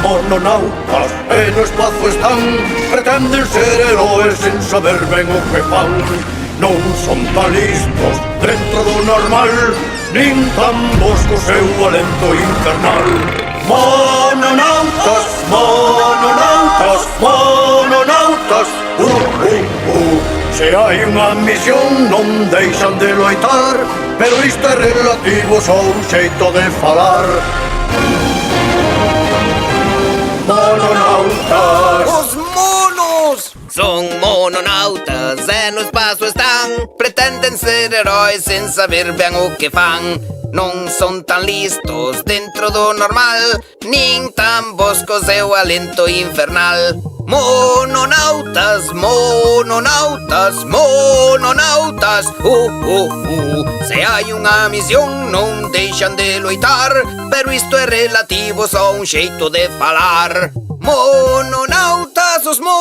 mononautas e no espazo están. Pretenden ser heróis sen saber ben o que fan. Non son tan listos dentro do normal, nin tan bos co seu alento infernal. Mononautas, mononautas, mononautas, Se hai unha misión non deixan de loitar, pero isto é relativo só un xeito de falar. Mononautas. Os monos! Son mononautas e no espazo están. Pretenden ser heróis sen saber ben o que fan. Non son tan listos dentro do normal, nin tan bos co seu alento infernal. Mononautas, mononautas, mononautas, Se hai unha misión non deixan de loitar, pero isto é relativo só un xeito de falar. Mononautas, os mononautas.